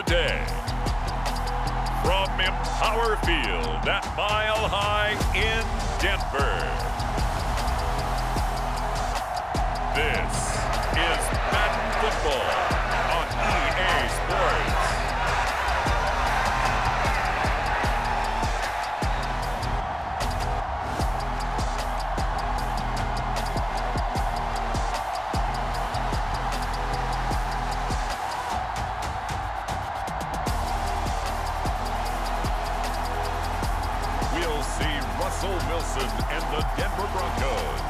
day. From Empower Field at Mile High in Denver, this is Madden Football on EA Sports. Wilson and the Denver Broncos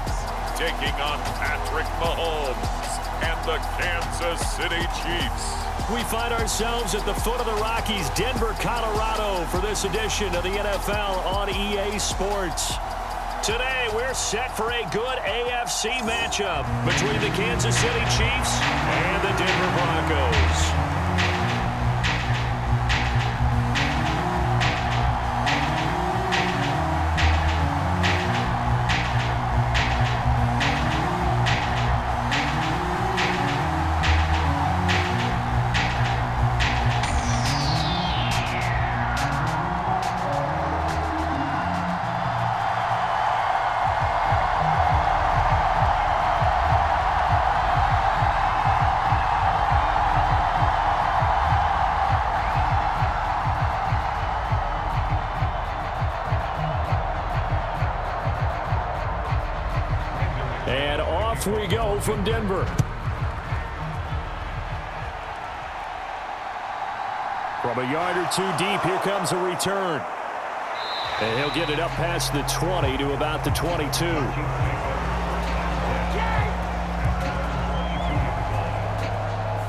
taking on Patrick Mahomes and the Kansas City Chiefs. We find ourselves at the foot of the Rockies, Denver, Colorado, for this edition of the NFL on EA Sports. Today, we're set for a good AFC matchup between the Kansas City Chiefs and the Denver Broncos. And off we go from Denver. From a yard or two deep, here comes a return. And he'll get it up past the 20 to about the 22.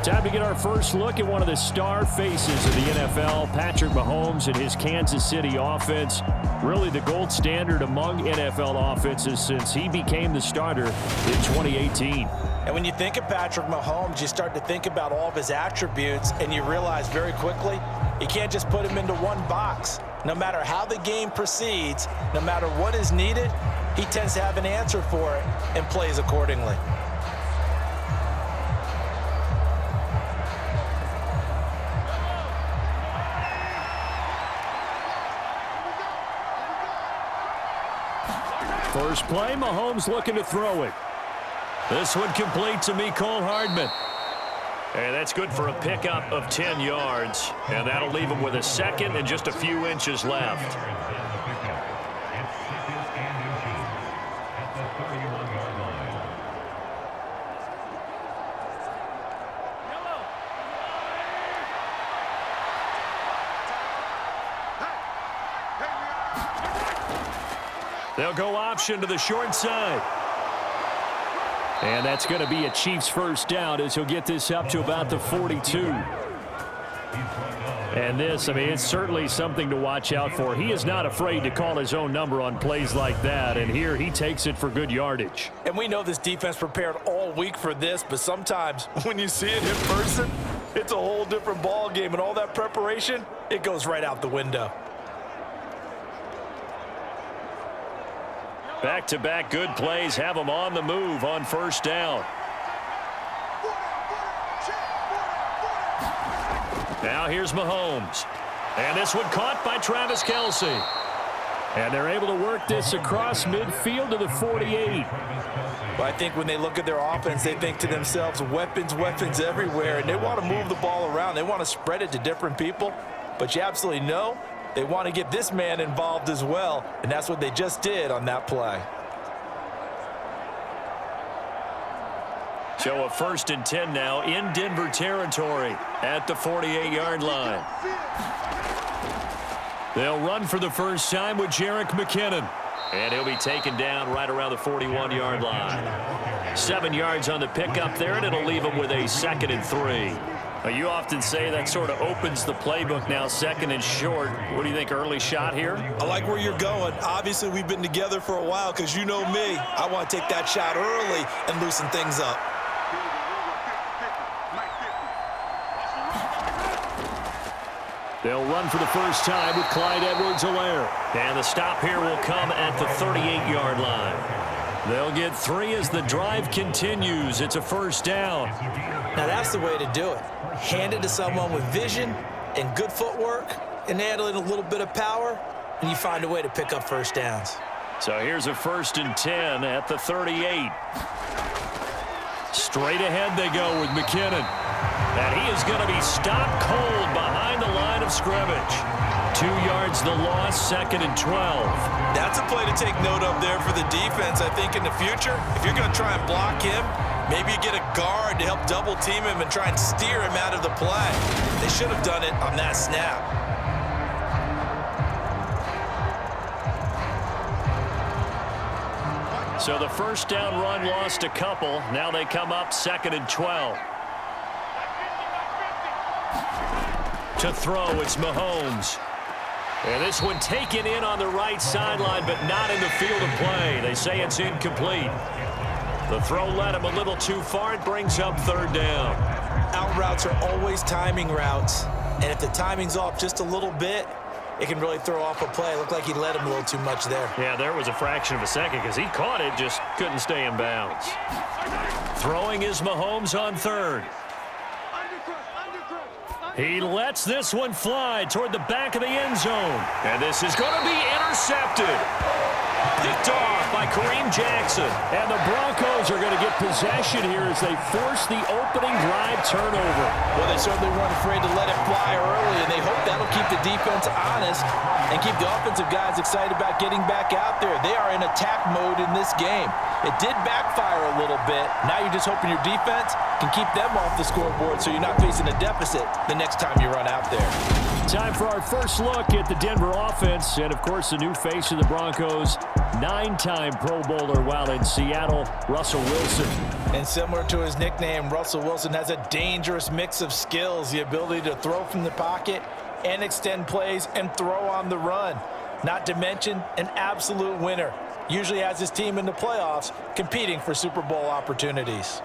Time to get our first look at one of the star faces of the NFL, Patrick Mahomes and his Kansas City offense. Really the gold standard among NFL offenses since he became the starter in 2018. And when you think of Patrick Mahomes, you start to think about all of his attributes, and you realize very quickly you can't just put him into one box. No matter how the game proceeds, no matter what is needed, he tends to have an answer for it and plays accordingly. First play, Mahomes looking to throw it. This one complete to Mecole Hardman. And that's good for a pickup of 10 yards. And that'll leave him with a second and just a few inches left. They'll go option to the short side. And that's going to be a Chiefs first down as he'll get this up to about the 42. And this, I mean, it's certainly something to watch out for. He is not afraid to call his own number on plays like that. And here he takes it for good yardage. And we know this defense prepared all week for this, but sometimes when you see it in person, it's a whole different ball game. And all that preparation, it goes right out the window. Back-to-back good plays have them on the move on first down. Now here's Mahomes. And this one caught by Travis Kelce. And they're able to work this across midfield to the 48. Well, I think when they look at their offense, they think to themselves, weapons, weapons everywhere. And they want to move the ball around. They want to spread it to different people. But you absolutely know they want to get this man involved as well, and that's what they just did on that play. So a 1st and 10 now in Denver territory at the 48-yard line. They'll run for the first time with Jerick McKinnon. And he'll be taken down right around the 41-yard line. 7 yards on the pickup there, and it'll leave him with a 2nd and 3. You often say that sort of opens the playbook now, 2nd and short. What do you think, early shot here? I like where you're going. Obviously, we've been together for a while because you know me. I want to take that shot early and loosen things up. They'll run for the first time with Clyde Edwards-Helaire. And the stop here will come at the 38-yard line. They'll get 3 as the drive continues. It's a first down. Now, that's the way to do it. Hand it to someone with vision and good footwork and handling a little bit of power, and you find a way to pick up first downs. So here's a 1st and 10 at the 38. Straight ahead they go with McKinnon. And he is going to be stopped cold behind the line of scrimmage. 2 yards the loss, 2nd and 12. That's a play to take note of there for the defense. I think in the future, if you're going to try and block him, maybe you get a guard to help double team him and try and steer him out of the play. They should have done it on that snap. So the first down run lost a couple. Now they come up 2nd and 12. To throw, it's Mahomes. And this one taken in on the right sideline, but not in the field of play. They say it's incomplete. The throw led him a little too far. It brings up 3rd down. Out routes are always timing routes. And if the timing's off just a little bit, it can really throw off a play. It looked like he led him a little too much there. Yeah, there was a fraction of a second because he caught it, just couldn't stay in bounds. Throwing is Mahomes on 3rd. He lets this one fly toward the back of the end zone. And this is going to be intercepted. Picked off by Kareem Jackson. And the Broncos are going to get possession here as they force the opening drive turnover. Well, they certainly weren't afraid to let it fly early, and they hope that'll keep the defense honest and keep the offensive guys excited about getting back out there. They are in attack mode in this game. It did backfire a little bit. Now you're just hoping your defense can keep them off the scoreboard so you're not facing a deficit the next time you run out there. Time for our first look at the Denver offense. And, of course, the new face of the Broncos, 9-time Pro Bowler while in Seattle, Russell Wilson. And similar to his nickname, Russell Wilson has a dangerous mix of skills, the ability to throw from the pocket and extend plays and throw on the run. Not to mention an absolute winner. Usually has his team in the playoffs competing for Super Bowl opportunities.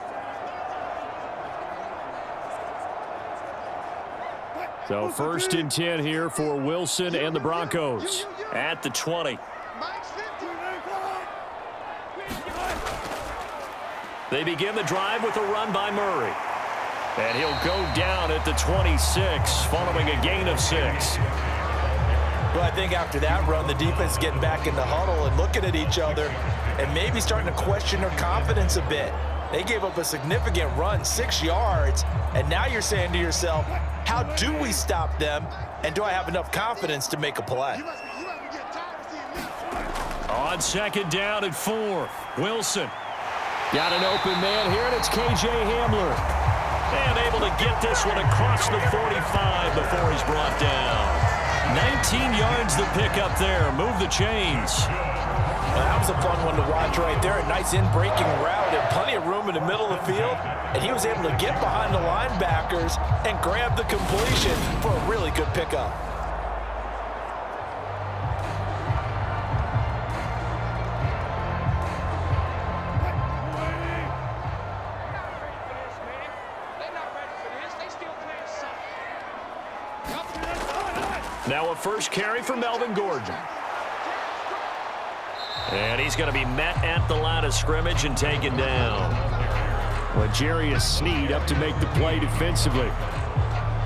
So 1st and 10 here for Wilson and the Broncos at the 20. They begin the drive with a run by Murray. And he'll go down at the 26 following a gain of 6. Well, I think after that run, the defense is getting back in the huddle and looking at each other and maybe starting to question their confidence a bit. They gave up a significant run, 6 yards, and now you're saying to yourself, how do we stop them, and do I have enough confidence to make a play? On 2nd down and 4, Wilson. Got an open man here, and it's KJ Hamler. And able to get this one across the 45 before he's brought down. 19 yards the pick up there. Move the chains. Well, that was a fun one to watch right there. A nice in-breaking route and plenty of room in the middle of the field. And he was able to get behind the linebackers and grab the completion for a really good pickup. Now a first carry for Melvin Gordon. And he's going to be met at the line of scrimmage and taken down. L'Jarius Sneed up to make the play defensively.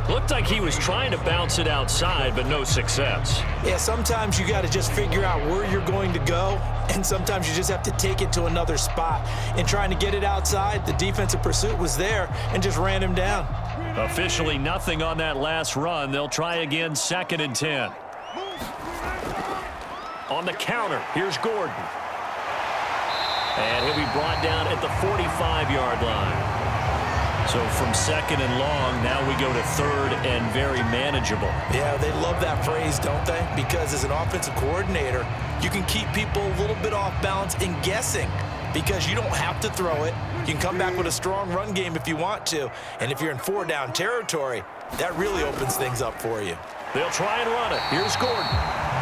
Looked like he was trying to bounce it outside, but no success. Yeah, sometimes you got to just figure out where you're going to go, and sometimes you just have to take it to another spot. In trying to get it outside, the defensive pursuit was there and just ran him down. Officially nothing on that last run. They'll try again, 2nd and 10. On the counter, here's Gordon. And he'll be brought down at the 45-yard line. So from 2nd and long, now we go to 3rd and very manageable. Yeah, they love that phrase, don't they? Because as an offensive coordinator, you can keep people a little bit off balance and guessing because you don't have to throw it. You can come back with a strong run game if you want to. And if you're in 4-down territory, that really opens things up for you. They'll try and run it. Here's Gordon.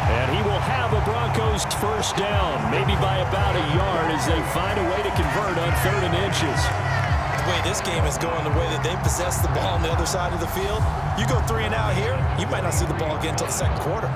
And he will have the Broncos first down, maybe by about a yard as they find a way to convert on 3rd and inches. The way this game is going, the way that they possess the ball on the other side of the field, you go 3 and out here, you might not see the ball again until the 2nd quarter.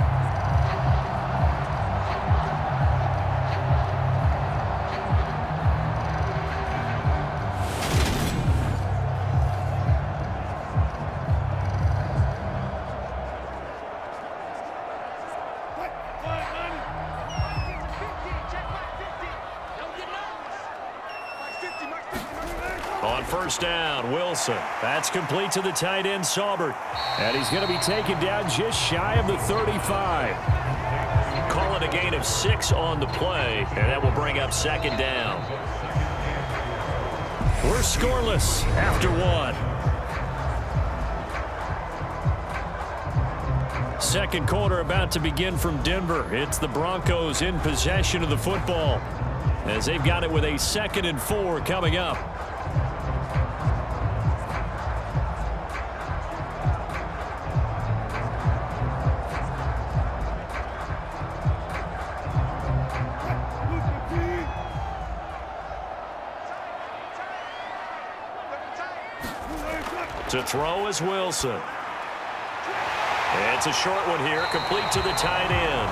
On first down, Wilson. That's complete to the tight end, Saubert. And he's going to be taken down just shy of the 35. Call it a gain of 6 on the play, and that will bring up second down. We're scoreless after 1. Second quarter about to begin from Denver. It's the Broncos in possession of the football as they've got it with a 2nd and 4 coming up. To throw is Wilson. It's a short one here, complete to the tight end.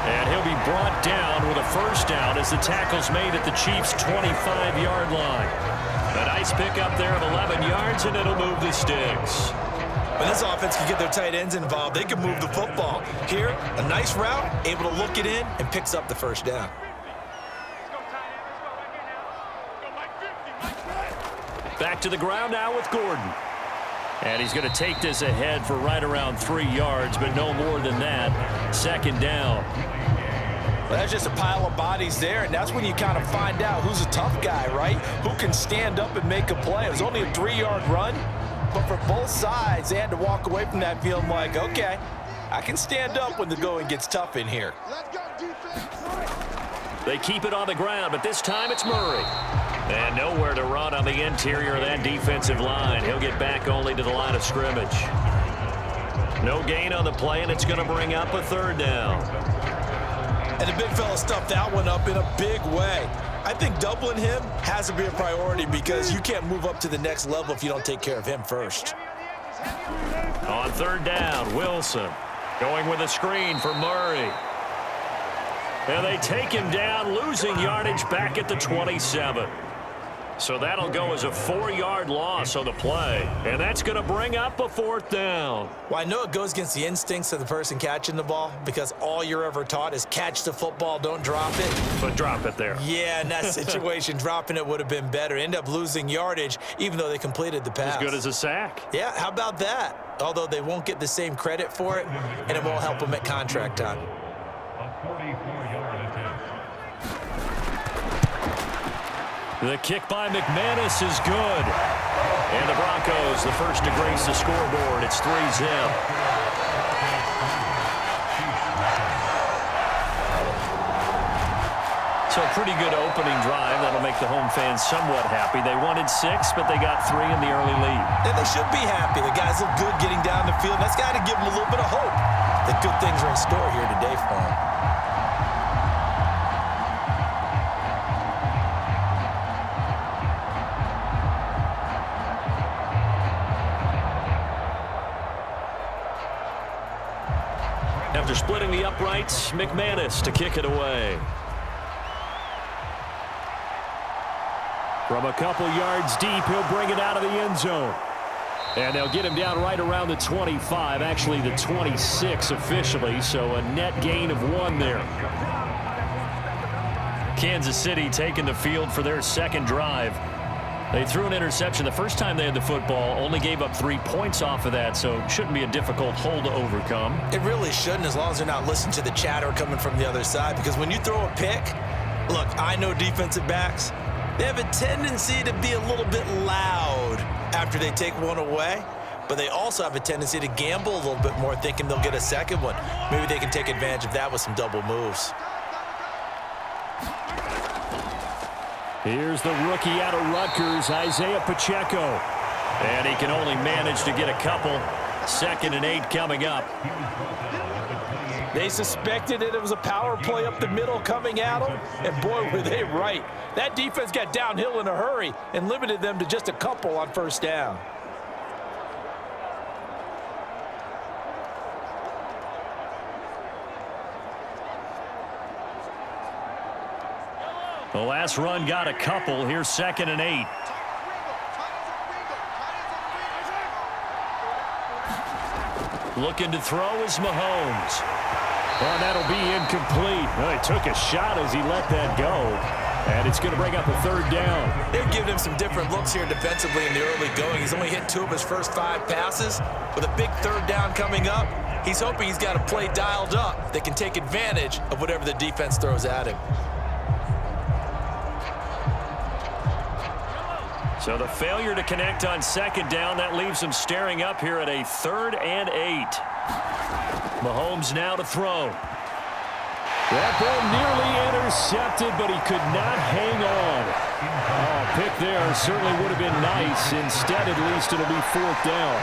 And he'll be brought down with a first down as the tackle's made at the Chiefs' 25-yard line. A nice pickup there of 11 yards, and it'll move the sticks. When this offense can get their tight ends involved, they can move the football. Here, a nice route, able to look it in, and picks up the first down. Back to the ground now with Gordon. And he's going to take this ahead for right around 3 yards, but no more than that. Second down. Well, that's just a pile of bodies there, and that's when you kind of find out who's a tough guy, right? Who can stand up and make a play. It was only a 3-yard run, but for both sides, they had to walk away from that feeling like, okay, I can stand up when the going gets tough in here. They keep it on the ground, but this time it's Murray. And nowhere to run on the interior of that defensive line. He'll get back only to the line of scrimmage. No gain on the play, and it's going to bring up a 3rd down. And the big fella stuffed that one up in a big way. I think doubling him has to be a priority because you can't move up to the next level if you don't take care of him first. On 3rd down, Wilson going with a screen for Murray. And they take him down, losing yardage back at the 27. So that'll go as a 4-yard loss on the play. And that's going to bring up a 4th down. Well, I know it goes against the instincts of the person catching the ball because all you're ever taught is catch the football, don't drop it. But drop it there. Yeah, in that situation, dropping it would have been better. End up losing yardage, even though they completed the pass. As good as a sack. Yeah, how about that? Although they won't get the same credit for it, and it won't help them at contract time. The kick by McManus is good. And the Broncos, the first to grace the scoreboard. It's 3-zip. So a pretty good opening drive. That'll make the home fans somewhat happy. They wanted 6, but they got 3 in the early lead. And they should be happy. The guys look good getting down the field. That's got to give them a little bit of hope that good things are in store here today for them. After splitting the uprights, McManus to kick it away. From a couple yards deep, he'll bring it out of the end zone. And they'll get him down right around the 25, actually the 26 officially, so a net gain of 1 there. Kansas City taking the field for their second drive. They threw an interception the first time they had the football, only gave up 3 points off of that, so it shouldn't be a difficult hole to overcome. It really shouldn't, as long as they're not listening to the chatter coming from the other side, because when you throw a pick, look, I know defensive backs, they have a tendency to be a little bit loud after they take one away, but they also have a tendency to gamble a little bit more, thinking they'll get a second one. Maybe they can take advantage of that with some double moves. Here's the rookie out of Rutgers, Isaiah Pacheco. And he can only manage to get a couple. 2nd and 8 coming up. They suspected it was a power play up the middle coming at them, and boy, were they right. That defense got downhill in a hurry and limited them to just a couple on first down. The last run got a couple. Here's 2nd and 8. Looking to throw is Mahomes. Well, that'll be incomplete. Well, he took a shot as he let that go. And it's going to bring up a third down. They've given him some different looks here defensively in the early going. He's only hit 2 of his first 5 passes. With a big third down coming up, he's hoping he's got a play dialed up that can take advantage of whatever the defense throws at him. So the failure to connect on second down, that leaves him staring up here at a 3rd and 8. Mahomes now to throw. That ball nearly intercepted, but he could not hang on. Oh, pick there certainly would have been nice. Instead, at least it'll be 4th down.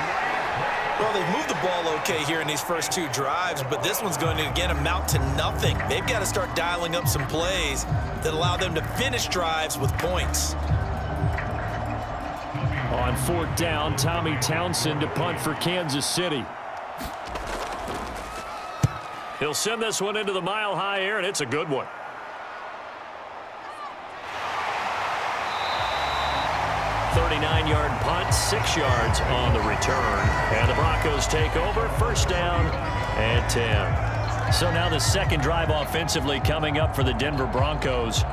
Well, they've moved the ball okay here in these first 2 drives, but this one's going to, again, amount to nothing. They've got to start dialing up some plays that allow them to finish drives with points. On 4th down, Tommy Townsend to punt for Kansas City. He'll send this one into the mile-high air, and it's a good one. .39-yard punt, 6 yards on the return. And the Broncos take over, 1st down and 10. So now the second drive offensively coming up for the Denver Broncos.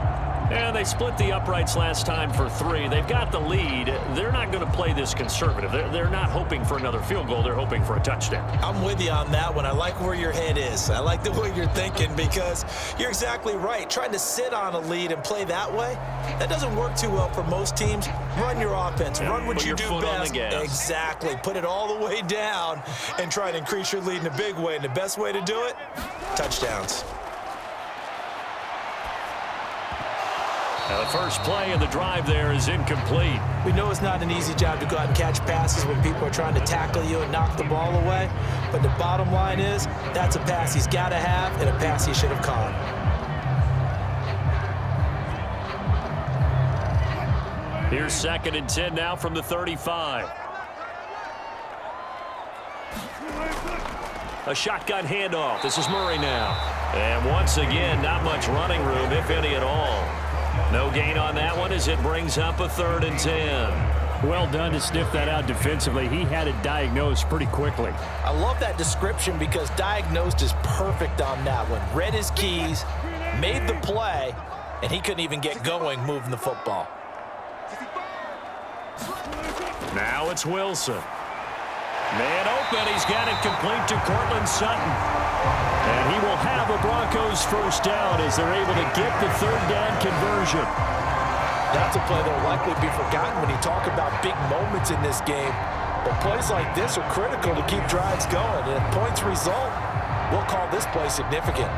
And they split the uprights last time for 3. They've got the lead. They're not going to play this conservative. They're not hoping for another field goal. They're hoping for a touchdown. I'm with you on that one. I like where your head is. I like the way you're thinking because you're exactly right. Trying to sit on a lead and play that way, that doesn't work too well for most teams. Run your offense. Yeah, run what you do best. Exactly. Put it all the way down and try to increase your lead in a big way. And the best way to do it, touchdowns. Now the first play of the drive there is incomplete. We know it's not an easy job to go out and catch passes when people are trying to tackle you and knock the ball away. But the bottom line is that's a pass he's got to have and a pass he should have caught. Here's 2nd and 10 now from the 35. A shotgun handoff. This is Murray now. And once again, not much running room, if any at all. No gain on that one as it brings up a 3rd and 10. Well done to sniff that out defensively. He had it diagnosed pretty quickly. I love that description because diagnosed is perfect on that one. Read his keys, made the play, and he couldn't even get going moving the football. Now it's Wilson. Man open. He's got it complete to Cortland Sutton. And he will have a Broncos 1st down as they're able to get the 3rd down conversion. That's a play that will likely be forgotten when you talk about big moments in this game. But plays like this are critical to keep drives going. And if points result, we'll call this play significant.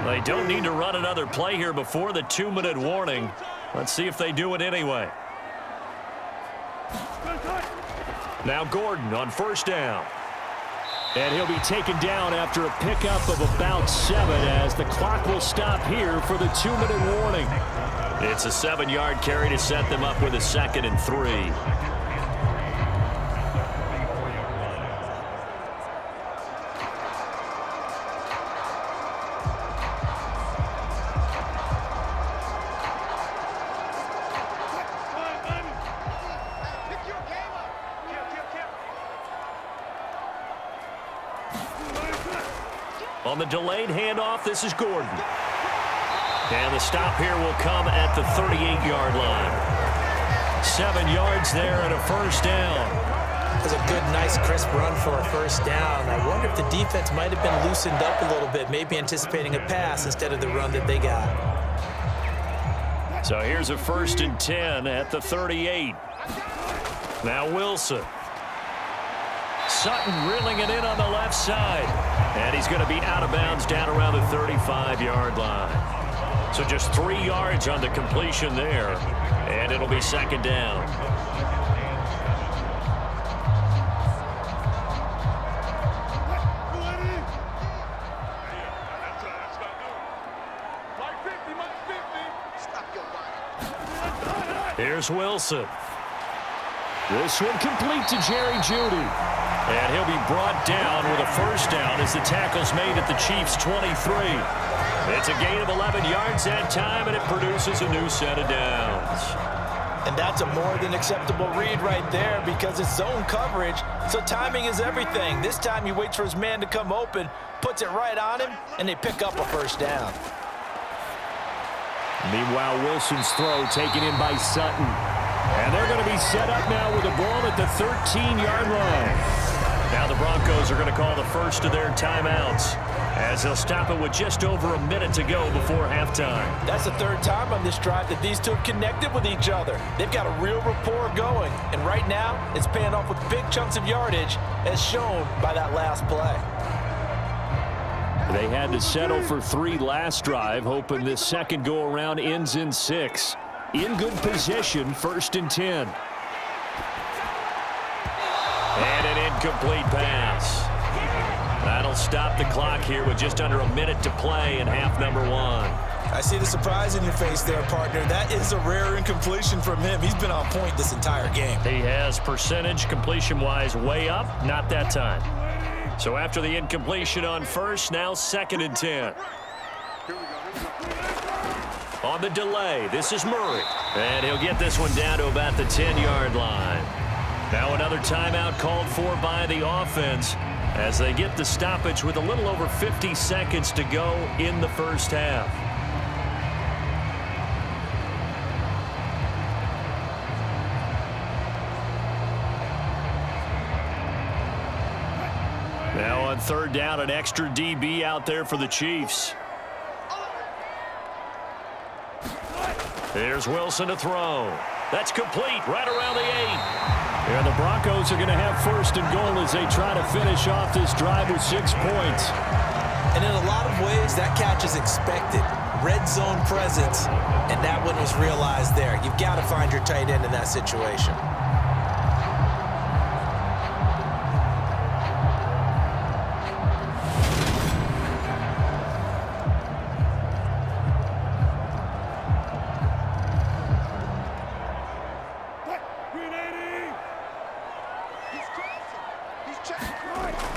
They don't need to run another play here before the 2-minute warning. Let's see if they do it anyway. Now Gordon on 1st down. And he'll be taken down after a pickup of about 7 as the clock will stop here for the 2-minute warning. It's a 7-yard carry to set them up with a 2nd and 3. On the delayed handoff, this is Gordon. And the stop here will come at the 38-yard line. 7 yards there and a 1st down. That's a good, nice, crisp run for a 1st down. I wonder if the defense might have been loosened up a little bit, maybe anticipating a pass instead of the run that they got. So here's a 1st and 10 at the 38. Now Wilson. Sutton reeling it in on the left side. And he's going to be out of bounds down around the 35-yard line. So just 3 yards on the completion there. And it'll be 2nd down. Here's Wilson. This one complete to JuJu. And he'll be brought down with a 1st down as the tackle's made at the Chiefs' 23. It's a gain of 11 yards that time, and it produces a new set of downs. And that's a more than acceptable read right there because it's zone coverage, so timing is everything. This time he waits for his man to come open, puts it right on him, and they pick up a first down. Meanwhile, Wilson's throw taken in by Sutton. And they're going to be set up now with the ball at the 13-yard line. Now the Broncos are going to call the first of their timeouts as they'll stop it with just over a minute to go before halftime. That's the third time on this drive that these two have connected with each other. They've got a real rapport going, and right now it's paying off with big chunks of yardage as shown by that last play. They had to settle for 3 last drive, hoping this second go-around ends in 6. In good position, 1st and 10. And an incomplete pass. That'll stop the clock here with just under a minute to play in half number 1. I see the surprise in your face there, partner. That is a rare incompletion from him. He's been on point this entire game. He has percentage completion-wise way up, not that time. So after the incompletion on first, now 2nd and 10. On the delay, this is Murray. And he'll get this one down to about the 10-yard line. Now another timeout called for by the offense as they get the stoppage with a little over 50 seconds to go in the first half. Now on 3rd down, an extra DB out there for the Chiefs. Here's Wilson to throw. That's complete right around the 8. And the Broncos are going to have 1st and goal as they try to finish off this drive with 6 points. And in a lot of ways, that catch is expected. Red zone presence, and that one was realized there. You've got to find your tight end in that situation.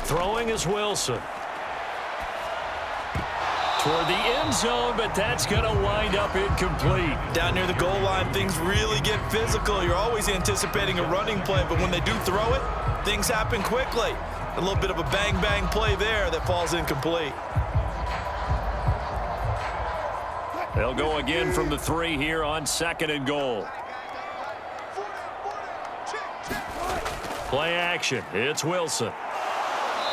Throwing is Wilson. Toward the end zone, but that's going to wind up incomplete. Down near the goal line, things really get physical. You're always anticipating a running play, but when they do throw it, things happen quickly. A little bit of a bang-bang play there that falls incomplete. They'll go again from the 3 here on 2nd and goal. Play action. It's Wilson.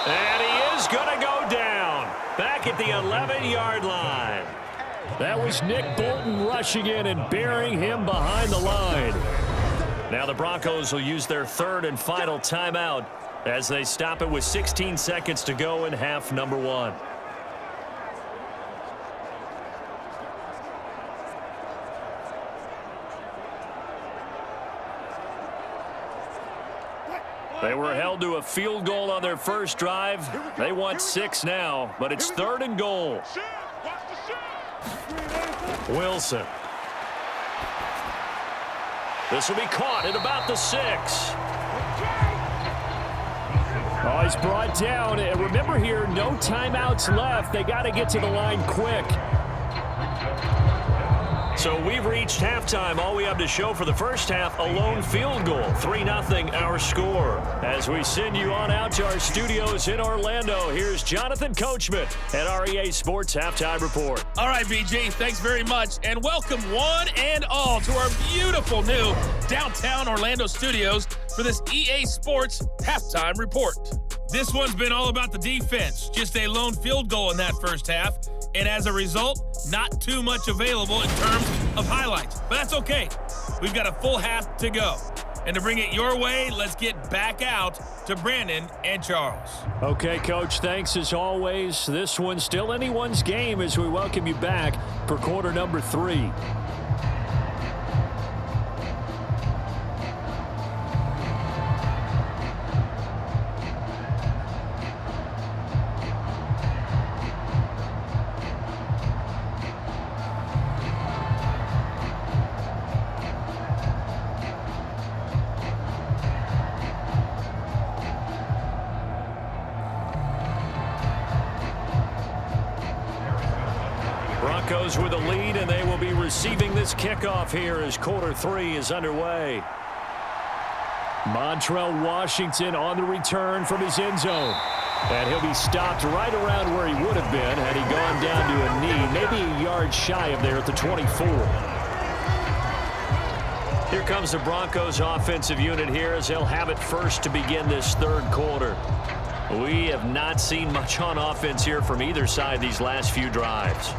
And he is going to go down back at the 11-yard line. That was Nick Bolton rushing in and burying him behind the line. Now the Broncos will use their 3rd and final timeout as they stop it with 16 seconds to go in half number 1. They were held to a field goal on their first drive. They want 6 now, but it's 3rd and goal. Wilson. This will be caught at about the 6. Oh, he's brought down. And remember here, no timeouts left. They got to get to the line quick. So we've reached halftime. All we have to show for the first half, a lone field goal. 3-0 our score. As we send you on out to our studios in Orlando, here's Jonathan Coachman at our EA Sports Halftime Report. All right, BG, thanks very much. And welcome one and all to our beautiful new downtown Orlando studios for this EA Sports Halftime Report. This one's been all about the defense. Just a lone field goal in that first half. And as a result, not too much available in terms of highlights. But that's okay. We've got a full half to go. And to bring it your way, let's get back out to Brandon and Charles. Okay, Coach, thanks as always. This one's still anyone's game as we welcome you back for quarter number 3. Broncos with a lead, and they will be receiving this kickoff here as quarter 3 is underway. Montrell Washington on the return from his end zone. And he'll be stopped right around where he would have been had he gone down to a knee, maybe a yard shy of there at the 24. Here comes the Broncos offensive unit here as they'll have it first to begin this third quarter. We have not seen much on offense here from either side these last few drives.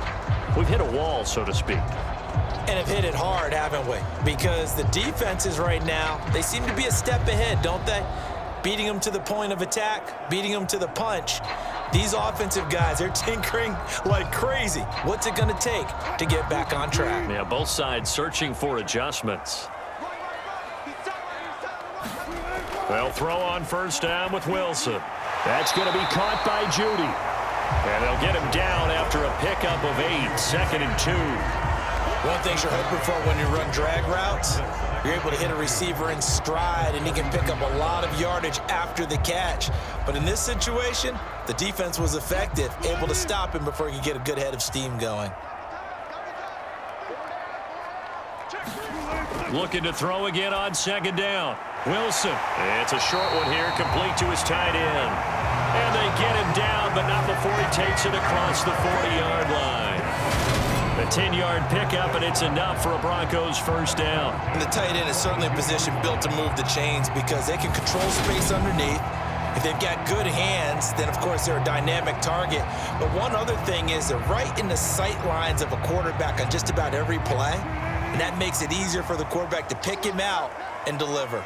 We've hit a wall, so to speak. And have hit it hard, haven't we? Because the defenses right now, they seem to be a step ahead, don't they? Beating them to the point of attack, beating them to the punch. These offensive guys, they're tinkering like crazy. What's it going to take to get back on track? Yeah, both sides searching for adjustments. They'll throw on first down with Wilson. That's going to be caught by Judy. And they'll get him down after a pickup of 8, 2nd and 2. One thing you're hoping for when you run drag routes, you're able to hit a receiver in stride, and he can pick up a lot of yardage after the catch. But in this situation, the defense was effective, able to stop him before he could get a good head of steam going. Looking to throw again on 2nd down. Wilson. It's a short one here, complete to his tight end. And they get him down, but not before he takes it across the 40-yard line. A 10-yard pickup, and it's enough for a Broncos first down. And the tight end is certainly a position built to move the chains because they can control space underneath. If they've got good hands, then, of course, they're a dynamic target. But one other thing is they're right in the sight lines of a quarterback on just about every play, and that makes it easier for the quarterback to pick him out and deliver.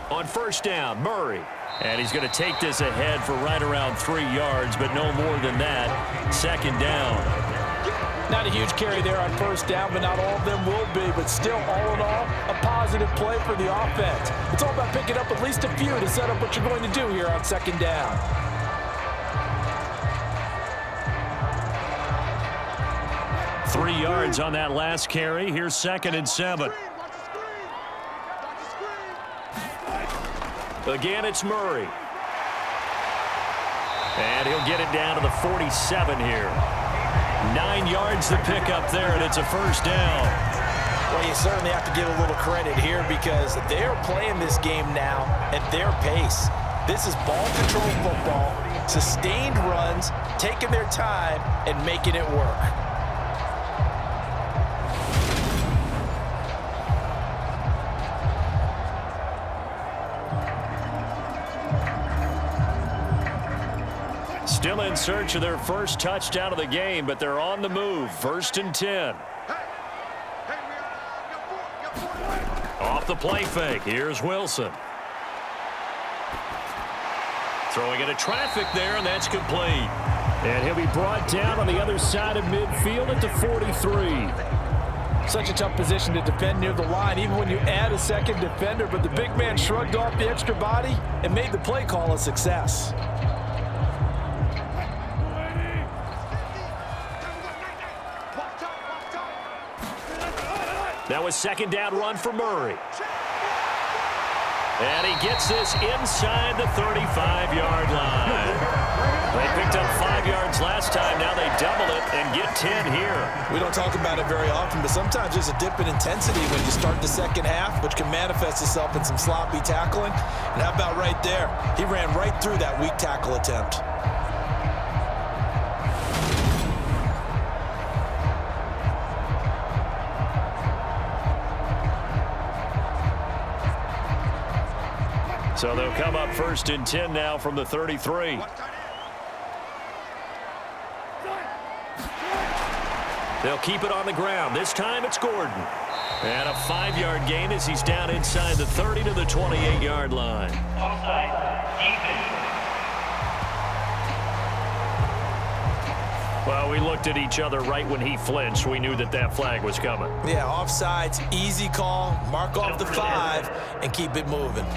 On first down, Murray. And he's going to take this ahead for right around 3 yards, but no more than that. 2nd down. Not a huge carry there on first down, but not all of them will be. But still, all in all, a positive play for the offense. It's all about picking up at least a few to set up what you're going to do here on 2nd down. Three yards on that last carry. Here's 2nd and 7. Again, it's Murray. And he'll get it down to the 47 here. 9 yards to pick up there, and it's a first down. Well, you certainly have to give a little credit here because they're playing this game now at their pace. This is ball control football, sustained runs, taking their time, and making it work. Still in search of their first touchdown of the game, but they're on the move. 1st and 10. Off the play fake. Here's Wilson. Throwing into traffic there, and that's complete. And he'll be brought down on the other side of midfield at the 43. Such a tough position to defend near the line, even when you add a second defender. But the big man shrugged off the extra body and made the play call a success. That was 2nd down run for Murray. And he gets this inside the 35-yard line. They picked up 5 yards last time. Now they double it and get 10 here. We don't talk about it very often, but sometimes there's a dip in intensity when you start the second half, which can manifest itself in some sloppy tackling. And how about right there? He ran right through that weak tackle attempt. So they'll come up 1st and 10 now from the 33. They'll keep it on the ground. This time it's Gordon. And a 5-yard gain as he's down inside the 30 to the 28-yard line. Well, we looked at each other right when he flinched. We knew that that flag was coming. Yeah, offsides, easy call. Mark off the 5 and keep it moving.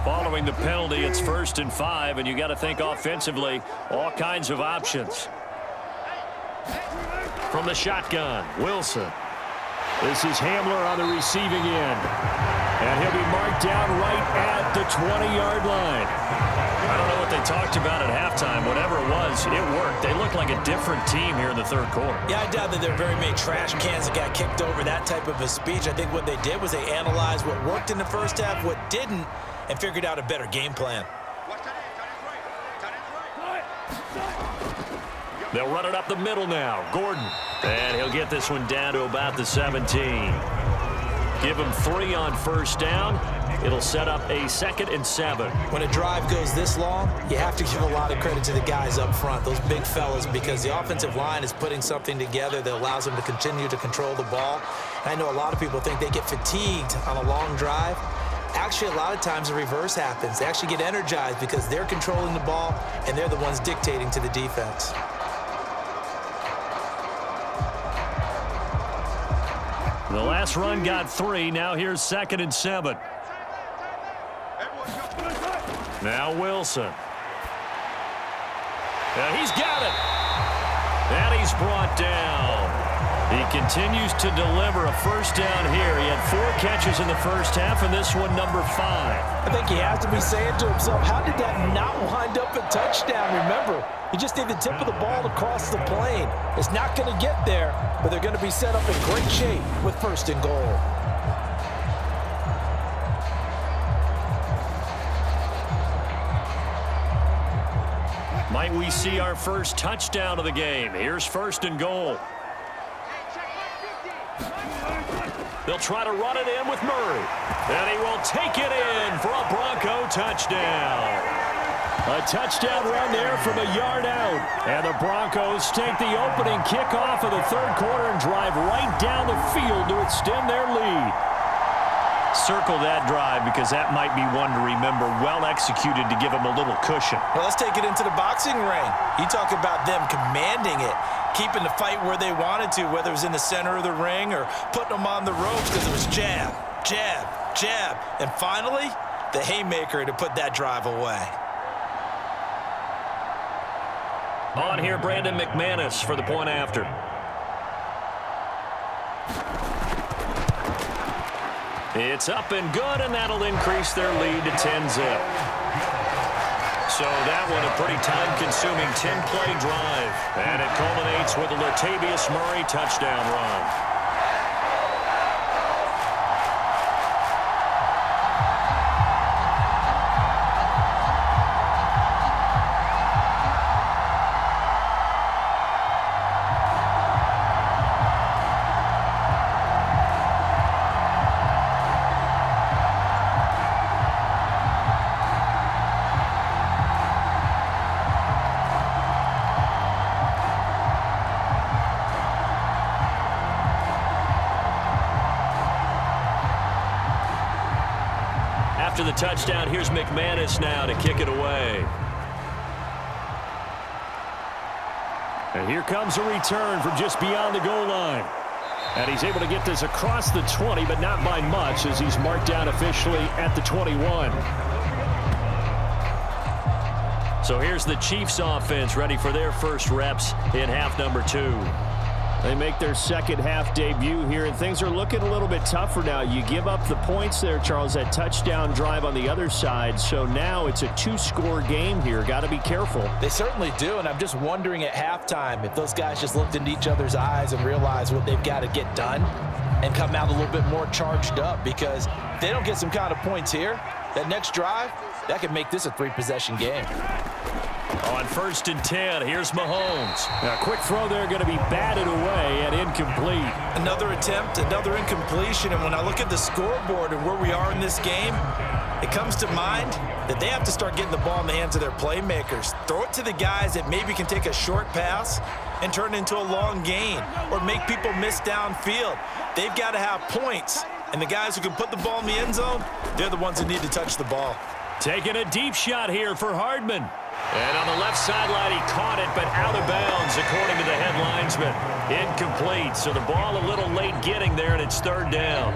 Following the penalty, it's 1st and 5, and you got to think offensively, all kinds of options. From the shotgun, Wilson. This is Hamler on the receiving end. And he'll be marked down right at the 20-yard line. I don't know what they talked about at halftime. Whatever it was, it worked. They look like a different team here in the third quarter. Yeah, I doubt that there are very many trash cans that got kicked over, that type of a speech. I think what they did was they analyzed what worked in the first half, what didn't, and figured out a better game plan. They'll run it up the middle now. Gordon. And he'll get this one down to about the 17. Give him 3 on first down. It'll set up a 2nd and 7. When a drive goes this long, you have to give a lot of credit to the guys up front, those big fellas, because the offensive line is putting something together that allows them to continue to control the ball. I know a lot of people think they get fatigued on a long drive. Actually, a lot of times the reverse happens. They actually get energized because they're controlling the ball, and they're the ones dictating to the defense. The last run got 3. Now here's 2nd and 7. Now Wilson. He's got it. And he's brought down. He continues to deliver a first down here. He had 4 catches in the first half, and this one number 5. I think he has to be saying to himself, how did that not wind up a touchdown? Remember, you just need the tip of the ball to cross the plane. It's not going to get there, but they're going to be set up in great shape with 1st and goal. Might we see our first touchdown of the game? Here's 1st and goal. They'll try to run it in with Murray. And he will take it in for a Bronco touchdown. A touchdown run there from a yard out. And the Broncos take the opening kickoff of the third quarter and drive right down the field to extend their lead. Circle that drive because that might be one to remember. Well executed to give them a little cushion. Well, let's take it into the boxing ring. You talk about them commanding it, keeping the fight where they wanted to, whether it was in the center of the ring or putting them on the ropes because it was jab, jab, jab. And finally, the haymaker to put that drive away. On here, Brandon McManus for the point after. It's up and good, and that'll increase their lead to 10-zip. So that one a pretty time-consuming 10-play drive. And it culminates with a Latavius Murray touchdown run. After the touchdown, here's McManus now to kick it away. And here comes a return from just beyond the goal line. And he's able to get this across the 20, but not by much as he's marked down officially at the 21. So here's the Chiefs offense ready for their first reps in half number 2. They make their second half debut here, and things are looking a little bit tougher now. You give up the points there, Charles, that touchdown drive on the other side. So now it's a 2-score game here. Got to be careful. They certainly do, and I'm just wondering at halftime if those guys just looked into each other's eyes and realized what they've got to get done and come out a little bit more charged up, because if they don't get some kind of points here, that next drive, that could make this a 3-possession game. On 1st and 10, here's Mahomes. A quick throw there going to be batted away and incomplete. Another attempt, another incompletion, and when I look at the scoreboard and where we are in this game, it comes to mind that they have to start getting the ball in the hands of their playmakers. Throw it to the guys that maybe can take a short pass and turn it into a long gain or make people miss downfield. They've got to have points, and the guys who can put the ball in the end zone, they're the ones that need to touch the ball. Taking a deep shot here for Hardman. And on the left sideline, he caught it, but out of bounds, according to the head linesman. Incomplete, so the ball a little late getting there, and it's 3rd down.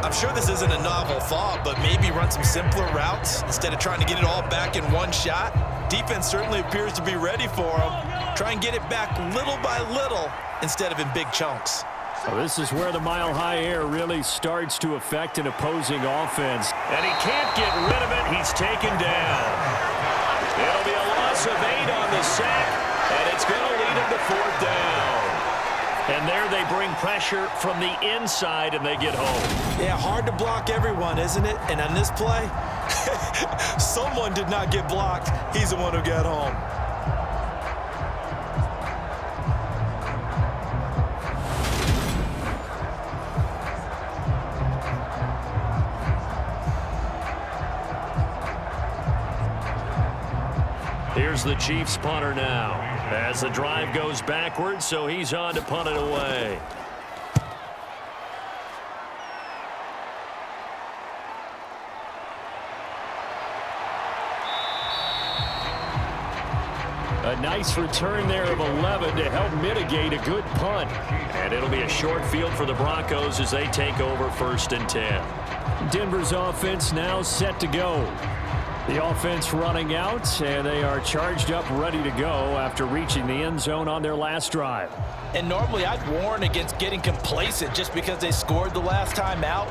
I'm sure this isn't a novel thought, but maybe run some simpler routes instead of trying to get it all back in one shot. Defense certainly appears to be ready for him. Try and get it back little by little instead of in big chunks. Well, this is where the mile-high air really starts to affect an opposing offense. And he can't get rid of it. He's taken down. It'll be a loss of 8 on the sack, and it's going to lead him to 4th down. And there they bring pressure from the inside, and they get home. Yeah, hard to block everyone, isn't it? And on this play, someone did not get blocked. He's the one who got home. Here's the Chiefs punter now as the drive goes backwards, so he's on to punt it away. A nice return there of 11 to help mitigate a good punt. And it'll be a short field for the Broncos as they take over 1st and 10. Denver's offense now set to go. The offense running out, and they are charged up, ready to go after reaching the end zone on their last drive. And normally I'd warn against getting complacent just because they scored the last time out.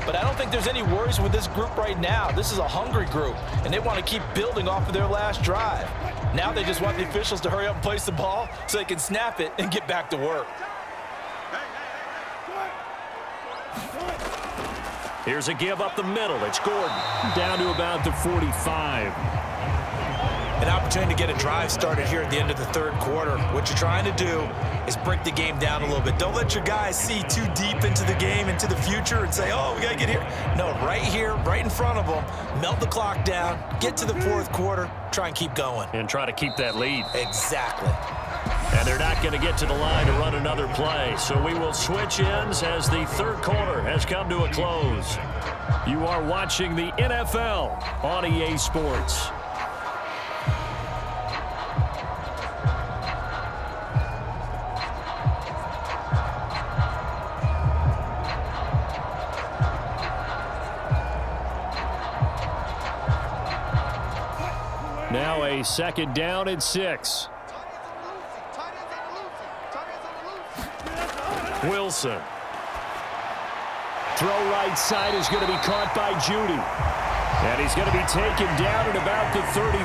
But I don't think there's any worries with this group right now. This is a hungry group, and they want to keep building off of their last drive. Now they just want the officials to hurry up and place the ball so they can snap it and get back to work. Here's a give up the middle. It's Gordon down to about the 45. An opportunity to get a drive started here at the end of the 3rd quarter. What you're trying to do is break the game down a little bit. Don't let your guys see too deep into the game, into the future, and say, oh, we got to get here. No, right here, right in front of them, melt the clock down, get to the 4th quarter, try and keep going. And try to keep that lead. Exactly. And they're not going to get to the line to run another play. So we will switch ends as the 3rd quarter has come to a close. You are watching the NFL on EA Sports. Now a 2nd down and 6. Wilson. Throw right side is going to be caught by Judy. And he's going to be taken down at about the 33.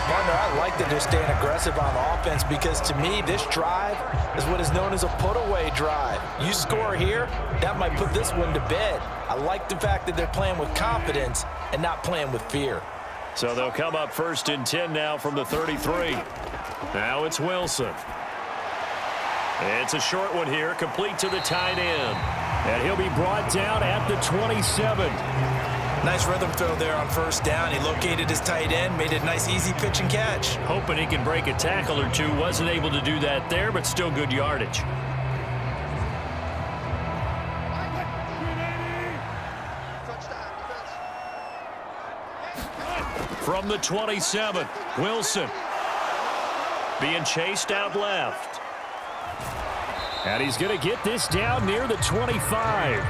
Partner, I like that they're staying aggressive on offense because to me, this drive is what is known as a put-away drive. You score here, that might put this one to bed. I like the fact that they're playing with confidence and not playing with fear. So they'll come up 1st and 10 now from the 33. Now it's Wilson. It's a short one here, complete to the tight end. And he'll be brought down at the 27. Nice rhythm throw there on 1st down. He located his tight end, made a nice easy pitch and catch. Hoping he can break a tackle or two. Wasn't able to do that there, but still good yardage. From the 27, Wilson being chased out left. And he's going to get this down near the 25.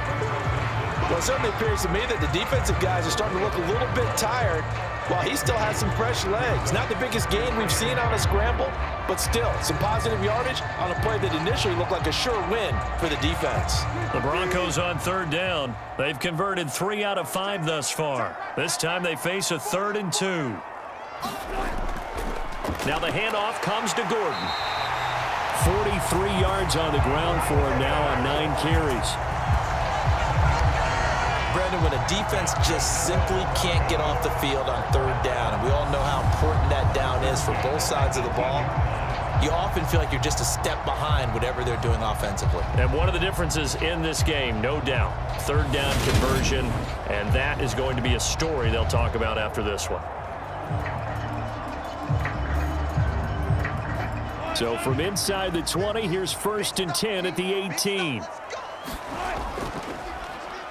Well, it certainly appears to me that the defensive guys are starting to look a little bit tired while he still has some fresh legs. Not the biggest gain we've seen on a scramble, but still some positive yardage on a play that initially looked like a sure win for the defense. The Broncos on 3rd down. They've converted 3 out of 5 thus far. This time they face a 3rd and 2. Now the handoff comes to Gordon. 43 yards on the ground for him now on 9 carries. Brandon, when a defense just simply can't get off the field on 3rd down, and we all know how important that down is for both sides of the ball, you often feel like you're just a step behind whatever they're doing offensively. And one of the differences in this game, no doubt, 3rd down conversion, and that is going to be a story they'll talk about after this one. So from inside the 20, here's 1st and 10 at the 18.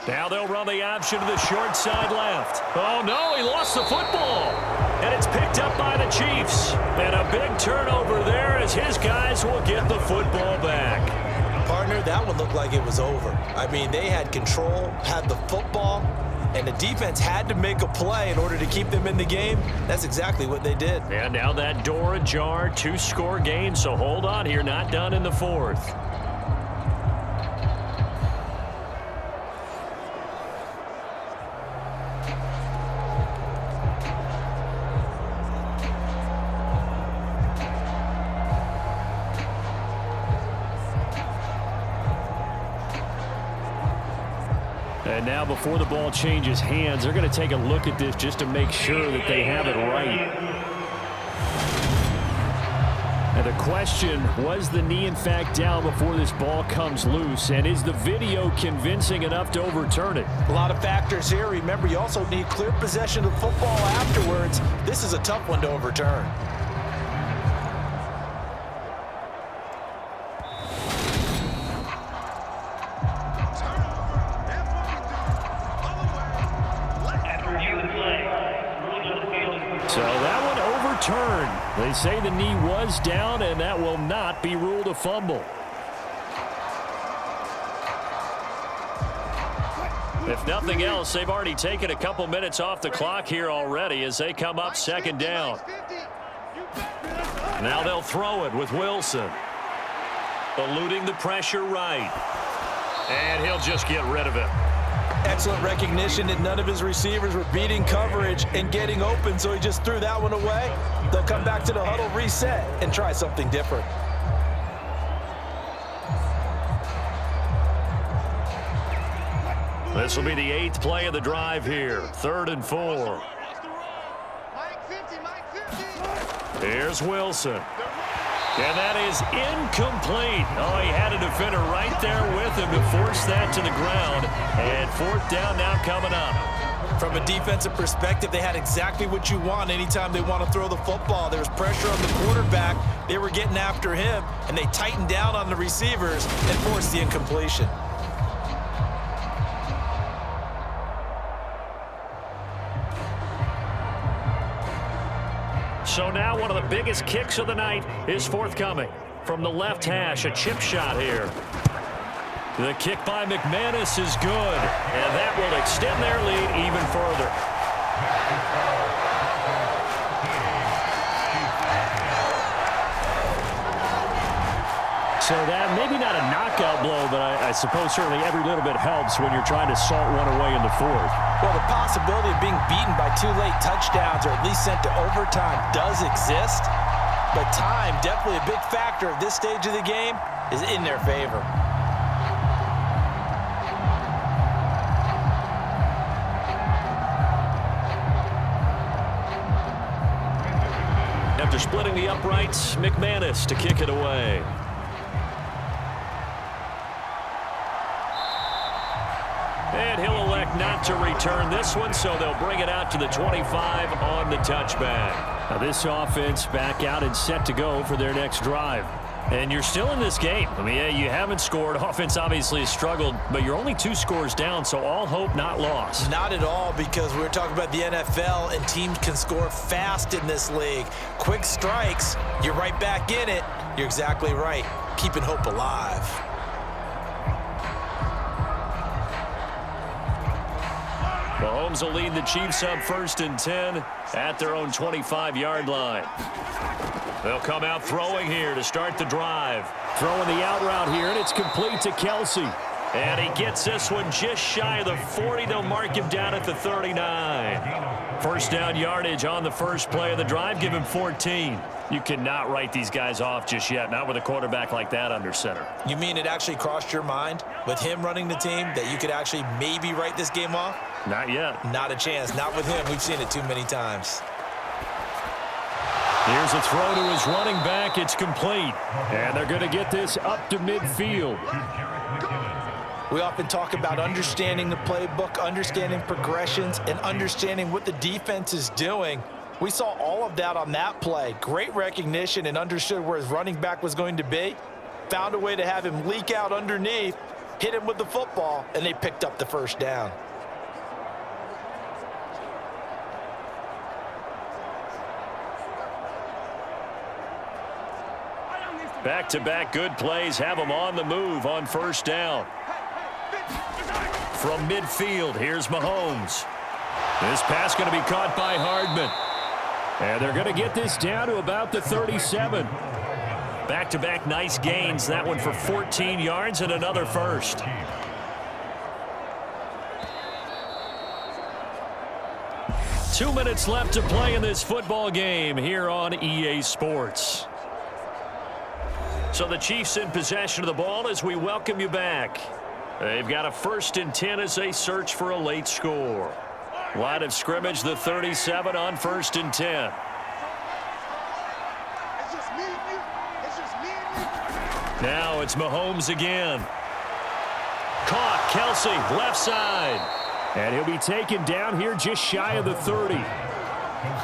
Now they'll run the option to the short side left. Oh, no, he lost the football. And it's picked up by the Chiefs. And a big turnover there as his guys will get the football back. Partner, that one looked like it was over. I mean, they had control, had the football, and the defense had to make a play in order to keep them in the game. That's exactly what they did. And now that door ajar, 2-score game, so hold on here, not done in the fourth. And now before the ball changes hands, they're going to take a look at this just to make sure that they have it right. And the question, was the knee in fact down before this ball comes loose? And is the video convincing enough to overturn it? A lot of factors here. Remember, you also need clear possession of the football afterwards. This is a tough one to overturn. So that one overturned. They say the knee was down, and that will not be ruled a fumble. If nothing else, they've already taken a couple minutes off the clock here already as they come up second down. Now they'll throw it with Wilson. Eluding the pressure right. And he'll just get rid of it. Excellent recognition that none of his receivers were beating coverage and getting open, so he just threw that one away. They'll come back to the huddle, reset, and try something different. This will be the 8th play of the drive here. 3rd and 4. Here's Wilson. And that is incomplete. Oh, he had a defender right there with him to force that to the ground. And 4th down now coming up. From a defensive perspective, they had exactly what you want anytime they want to throw the football. There was pressure on the quarterback. They were getting after him, and they tightened down on the receivers and forced the incompletion. So now one of the biggest kicks of the night is forthcoming. From the left hash, a chip shot here. The kick by McManus is good, and that will extend their lead even further. So that maybe not a knockout blow, but I suppose certainly every little bit helps when you're trying to salt one away in the fourth. Well, the possibility of being beaten by 2 late touchdowns or at least sent to overtime does exist, but time, definitely a big factor at this stage of the game, is in their favor. After splitting the uprights, McManus to kick it away. And he'll elect not to return this one, so they'll bring it out to the 25 on the touchback. Now this offense back out and set to go for their next drive. And you're still in this game. I mean, yeah, you haven't scored. Offense obviously has struggled, but you're only 2 scores down, so all hope not lost. Not at all, because we're talking about the NFL, and teams can score fast in this league. Quick strikes, you're right back in it. You're exactly right. Keeping hope alive. Mahomes will lead the Chiefs up 1st and 10 at their own 25-yard line. They'll come out throwing here to start the drive. Throwing the out route here, and it's complete to Kelce. And he gets this one just shy of the 40. They'll mark him down at the 39. First down yardage on the first play of the drive. Give him 14. You cannot write these guys off just yet, not with a quarterback like that under center. You mean it actually crossed your mind with him running the team that you could actually maybe write this game off? Not yet. Not a chance. Not with him. We've seen it too many times. Here's a throw to his running back. It's complete. And they're going to get this up to midfield. We often talk about understanding the playbook, understanding progressions, and understanding what the defense is doing. We saw all of that on that play. Great recognition and understood where his running back was going to be. Found a way to have him leak out underneath, hit him with the football, and they picked up the first down. Back-to-back good plays have them on the move on first down. from midfield. Here's Mahomes. This pass going to be caught by Hardman. And they're going to get this down to about the 37. Back-to-back nice gains. That one for 14 yards and another first. Two minutes left to play in this football game here on EA Sports. So the Chiefs in possession of the ball as we welcome you back. They've got a 1st and 10 as they search for a late score. Line of scrimmage, the 37 on 1st and 10. Now it's Mahomes again. Caught, Kelce, left side. And he'll be taken down here just shy of the 30.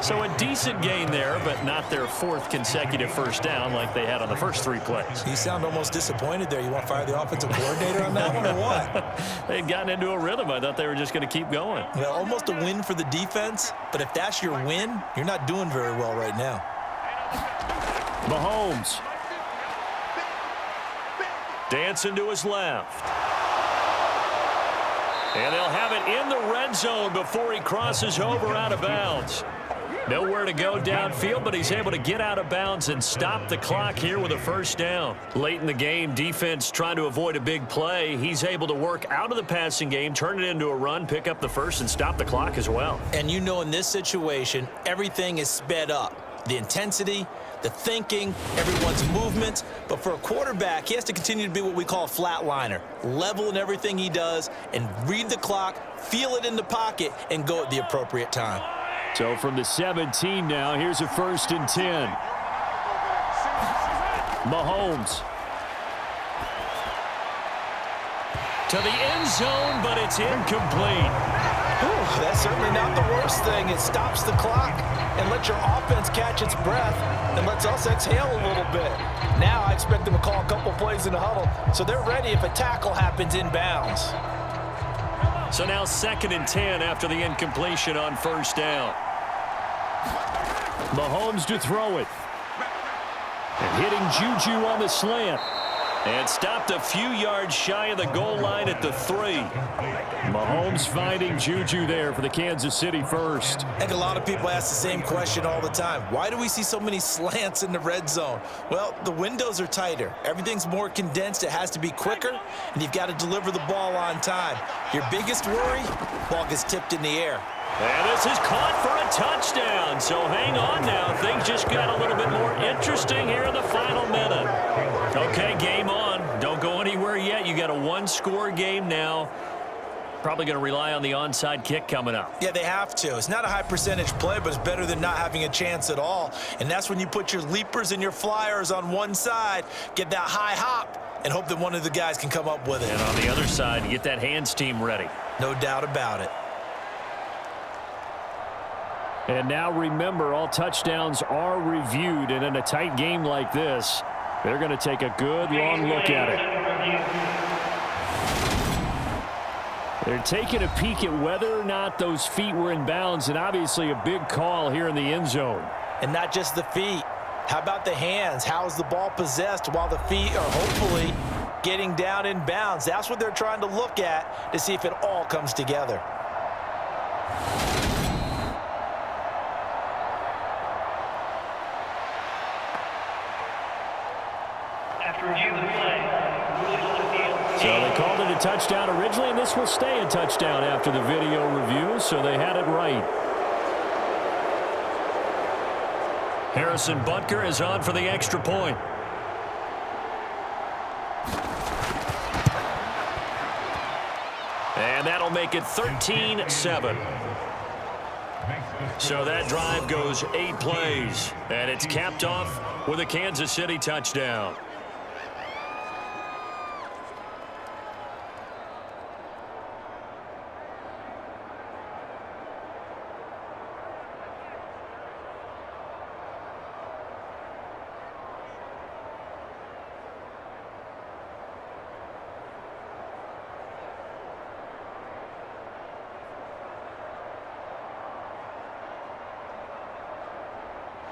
So a decent gain there, but not their 4th consecutive first down like they had on the first 3 plays. You sound almost disappointed there. You want to fire the offensive coordinator on that one or what? They'd gotten into a rhythm. I thought they were just going to keep going. Well, almost a win for the defense, but if that's your win, you're not doing very well right now. Mahomes. Dancing to his left. And they'll have it in the red zone before he crosses over out of bounds. Nowhere to go downfield, but he's able to get out of bounds and stop the clock here with a first down. Late in the game, defense trying to avoid a big play. He's able to work out of the passing game, turn it into a run, pick up the first, and stop the clock as well. And you know in this situation, everything is sped up. The intensity, the thinking, everyone's movement. But for a quarterback, he has to continue to be what we call a flatliner. Level in everything he does and read the clock, feel it in the pocket, and go at the appropriate time. So from the 17 now, here's a 1st and 10. Mahomes. To the end zone, but it's incomplete. Ooh, that's certainly not the worst thing. It stops the clock and lets your offense catch its breath and lets us exhale a little bit. Now I expect them to call a couple plays in the huddle so they're ready if a tackle happens inbounds. So now 2nd and 10 after the incompletion on first down. Mahomes to throw it. And hitting JuJu on the slant. And stopped a few yards shy of the goal line at the 3. Mahomes finding JuJu there for the Kansas City first. I think a lot of people ask the same question all the time. Why do we see so many slants in the red zone? Well, the windows are tighter. Everything's more condensed. It has to be quicker, and you've got to deliver the ball on time. Your biggest worry, ball gets tipped in the air. And this is caught for a touchdown. So hang on now. Things just got a little bit more interesting here in the final minute. Okay, game on. Don't go anywhere yet. You got a 1-score game now. Probably going to rely on the onside kick coming up. Yeah, they have to. It's not a high percentage play, but it's better than not having a chance at all. And that's when you put your leapers and your flyers on one side, get that high hop, and hope that one of the guys can come up with it. And on the other side, you get that hands team ready. No doubt about it. And now remember, all touchdowns are reviewed, and in a tight game like this, they're going to take a good long look at it. They're taking a peek at whether or not those feet were in bounds, and obviously a big call here in the end zone. And not just the feet. How about the hands? How is the ball possessed while the feet are hopefully getting down in bounds? That's what they're trying to look at to see if it all comes together. So they called it a touchdown originally, and this will stay a touchdown after the video review, so they had it right. Harrison Butker is on for the extra point. And that'll make it 13-7. So that drive goes 8 plays, and it's capped off with a Kansas City touchdown.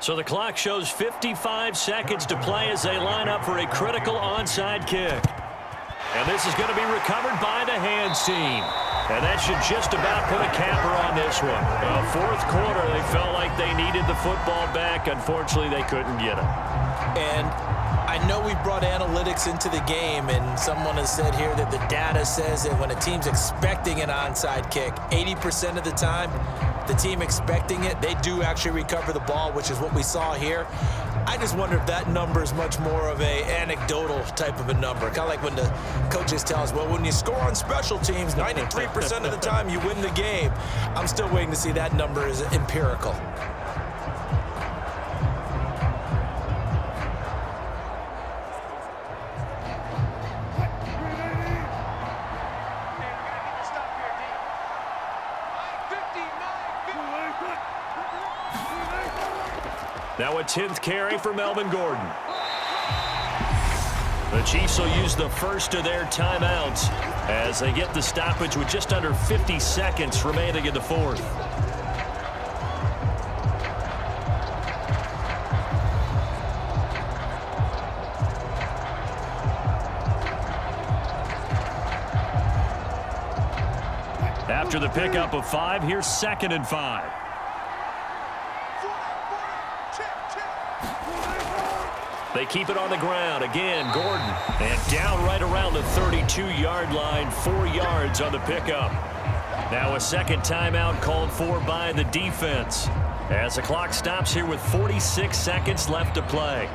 So the clock shows 55 seconds to play as they line up for a critical onside kick. And this is going to be recovered by the hands team. And that should just about put a capper on this one. Fourth quarter, they felt like they needed the football back. Unfortunately, they couldn't get it. And I know we brought analytics into the game, and someone has said here that the data says that when a team's expecting an onside kick, 80% of the time, the team expecting it, they do actually recover the ball, which is what we saw here. I just wonder if that number is much more of a anecdotal type of a number. Kind of like when the coaches tell us, well, when you score on special teams, 93% of the time you win the game. I'm still waiting to see that number is empirical. Now a 10th carry for Melvin Gordon. The Chiefs will use the first of their timeouts as they get the stoppage with just under 50 seconds remaining in the fourth. After the pickup of 5, here's 2nd and 5. They keep it on the ground. Again, Gordon. And down right around the 32-yard line, 4 yards on the pickup. Now a second timeout called for by the defense as the clock stops here with 46 seconds left to play.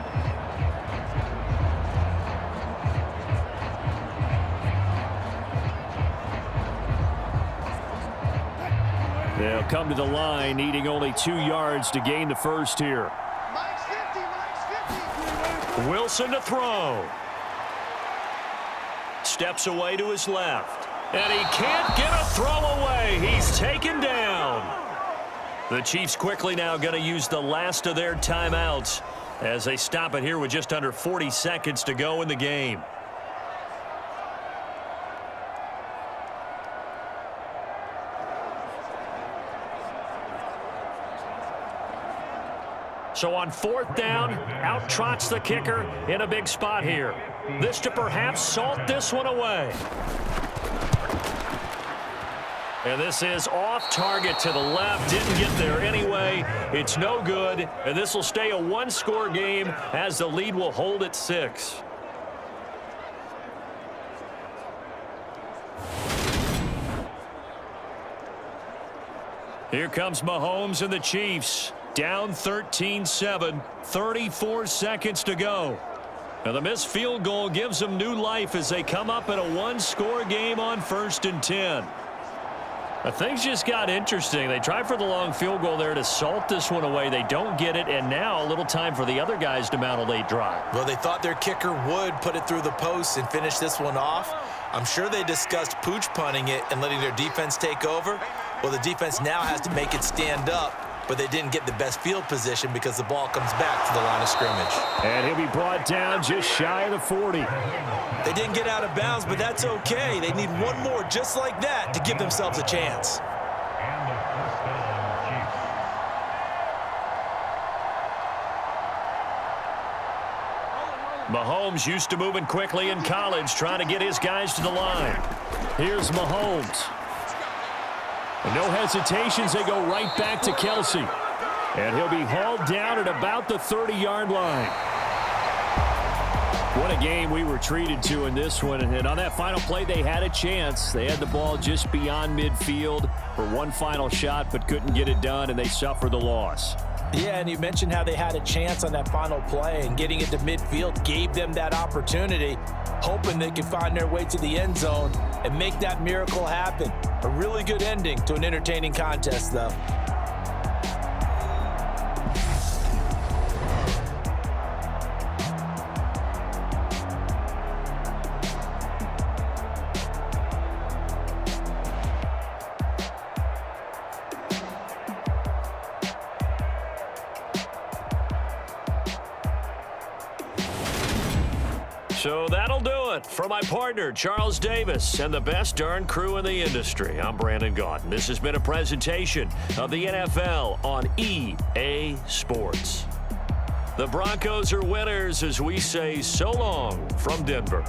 They'll come to the line, needing only 2 yards to gain the first here. Wilson to throw. Steps away to his left. And he can't get a throw away. He's taken down. The Chiefs quickly now going to use the last of their timeouts as they stop it here with just under 40 seconds to go in the game. So on 4th down, out trots the kicker in a big spot here. This to perhaps salt this one away. And this is off target to the left. Didn't get there anyway. It's no good. And this will stay a 1-score game as the lead will hold at 6. Here comes Mahomes and the Chiefs. Down 13-7, 34 seconds to go. Now the missed field goal gives them new life as they come up in a 1-score game on 1st and 10. Now, things just got interesting. They tried for the long field goal there to salt this one away. They don't get it, and now a little time for the other guys to mount a late drive. Well, they thought their kicker would put it through the post and finish this one off. I'm sure they discussed pooch punting it and letting their defense take over. Well, the defense now has to make it stand up, but they didn't get the best field position because the ball comes back to the line of scrimmage. And he'll be brought down just shy of the 40. They didn't get out of bounds, but that's okay. They need one more just like that to give themselves a chance. Mahomes used to moving quickly in college, trying to get his guys to the line. Here's Mahomes. And no hesitations, they go right back to Kelce. And he'll be hauled down at about the 30-yard line. What a game we were treated to in this one. And on that final play, they had a chance. They had the ball just beyond midfield for one final shot, but couldn't get it done, and they suffered the loss. Yeah, and you mentioned how they had a chance on that final play, and getting it to midfield gave them that opportunity, hoping they could find their way to the end zone and make that miracle happen. A really good ending to an entertaining contest, though. So that'll do it for my partner, Charles Davis, and the best darn crew in the industry. I'm Brandon Gaudin. This has been a presentation of the NFL on EA Sports. The Broncos are winners as we say so long from Denver.